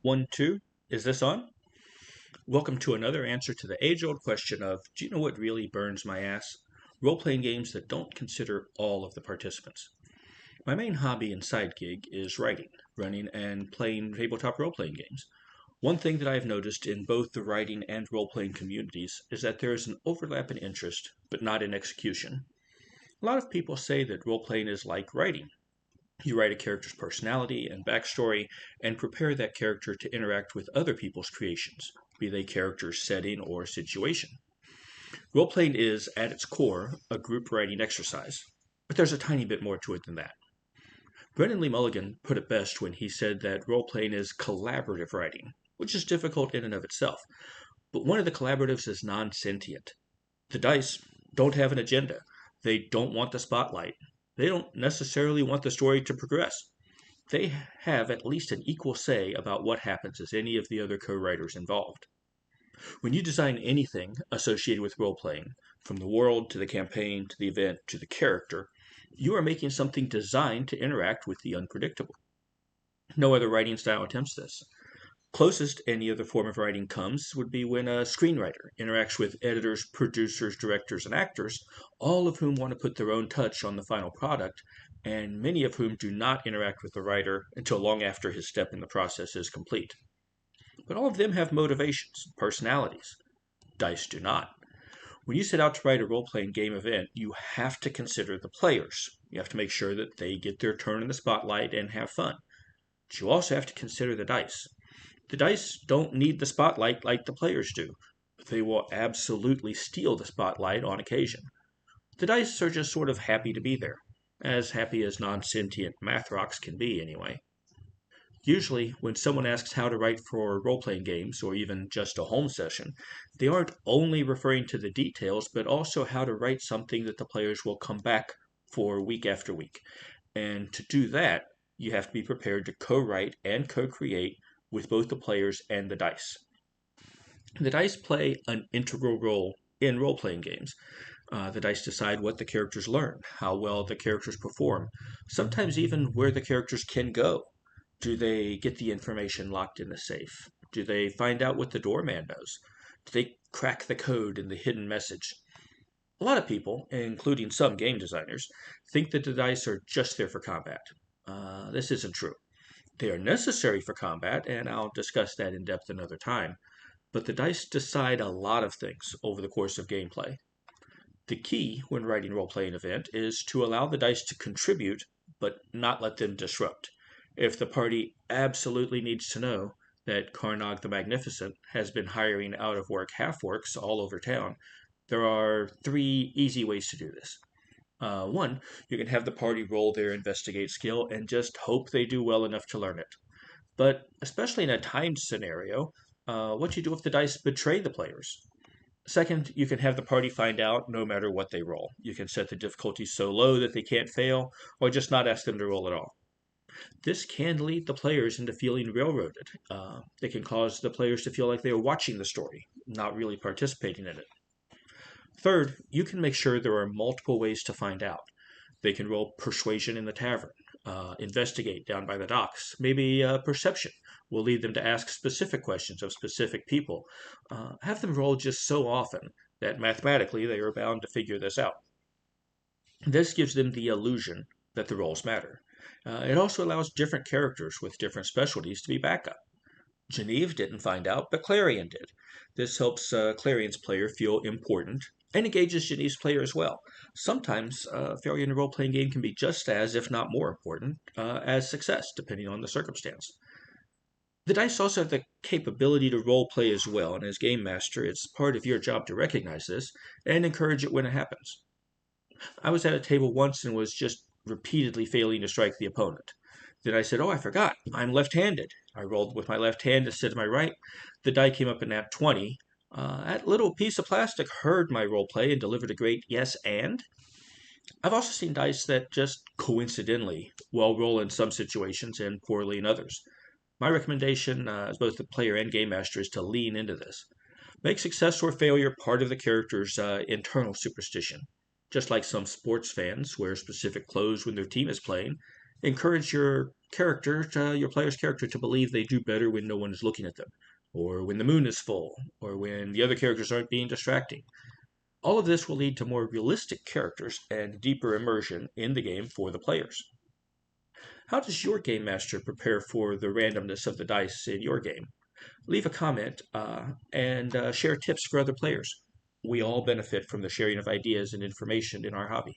1, 2. Is this on? Welcome to another answer to the age-old question of, do you know what really burns my ass? Role-playing games that don't consider all of the participants. My main hobby and side gig is writing, running, and playing tabletop role-playing games. One thing that I have noticed in both the writing and role-playing communities is that there is an overlap in interest, but not in execution. A lot of people say that role-playing is like writing. You write a character's personality and backstory and prepare that character to interact with other people's creations, be they characters, setting, or situation. Role-playing is, at its core, a group writing exercise, but there's a tiny bit more to it than that. Brennan Lee Mulligan put it best when he said that role-playing is collaborative writing, which is difficult in and of itself, but one of the collaboratives is non-sentient. The dice don't have an agenda. They don't want the spotlight. They don't necessarily want the story to progress. They have at least an equal say about what happens as any of the other co-writers involved. When you design anything associated with role-playing, from the world to the campaign to the event to the character, you are making something designed to interact with the unpredictable. No other writing style attempts this. Closest any other form of writing comes would be when a screenwriter interacts with editors, producers, directors, and actors, all of whom want to put their own touch on the final product, and many of whom do not interact with the writer until long after his step in the process is complete. But all of them have motivations, personalities. Dice do not. When you set out to write a role-playing game event, you have to consider the players. You have to make sure that they get their turn in the spotlight and have fun. But you also have to consider the dice. The dice don't need the spotlight like the players do, but they will absolutely steal the spotlight on occasion. The dice are just sort of happy to be there, as happy as non-sentient math rocks can be anyway. Usually, when someone asks how to write for role-playing games, or even just a home session, they aren't only referring to the details, but also how to write something that the players will come back for week after week. And to do that, you have to be prepared to co-write and co-create with both the players and the dice. The dice play an integral role in role-playing games. The dice decide what the characters learn, how well the characters perform, sometimes even where the characters can go. Do they get the information locked in the safe? Do they find out what the doorman knows? Do they crack the code in the hidden message? A lot of people, including some game designers, think that the dice are just there for combat. This isn't true. They are necessary for combat, and I'll discuss that in depth another time, but the dice decide a lot of things over the course of gameplay. The key when writing a role-playing event is to allow the dice to contribute, but not let them disrupt. If the party absolutely needs to know that Carnog the Magnificent has been hiring out-of-work half-orcs all over town, there are 3 easy ways to do this. One, you can have the party roll their investigate skill and just hope they do well enough to learn it. But especially in a timed scenario, what you do if the dice betray the players? Second, you can have the party find out no matter what they roll. You can set the difficulty so low that they can't fail, or just not ask them to roll at all. This can lead the players into feeling railroaded. It can cause the players to feel like they are watching the story, not really participating in it. Third, you can make sure there are multiple ways to find out. They can roll persuasion in the tavern, investigate down by the docks, maybe perception will lead them to ask specific questions of specific people. Have them roll just so often that mathematically they are bound to figure this out. This gives them the illusion that the rolls matter. It also allows different characters with different specialties to be backup. Genevieve didn't find out, but Clarion did. This helps Clarion's player feel important and engages Genevieve's player as well. Sometimes failure in a role-playing game can be just as, if not more important, as success, depending on the circumstance. The dice also have the capability to role-play as well, and as game master, it's part of your job to recognize this and encourage it when it happens. I was at a table once and was just repeatedly failing to strike the opponent. Then I said, "Oh, I forgot. I'm left-handed." I rolled with my left hand instead of my right. The die came up a nat 20. That little piece of plastic heard my role play and delivered a great yes and. I've also seen dice that just coincidentally well roll in some situations and poorly in others. My recommendation as both the player and game master is to lean into this. Make success or failure part of the character's internal superstition. Just like some sports fans wear specific clothes when their team is playing, Encourage your player's character to believe they do better when no one is looking at them, or when the moon is full, or when the other characters aren't being distracting. All of this will lead to more realistic characters and deeper immersion in the game for the players. How does your game master prepare for the randomness of the dice in your game? Leave a comment and share tips for other players. We all benefit from the sharing of ideas and information in our hobby.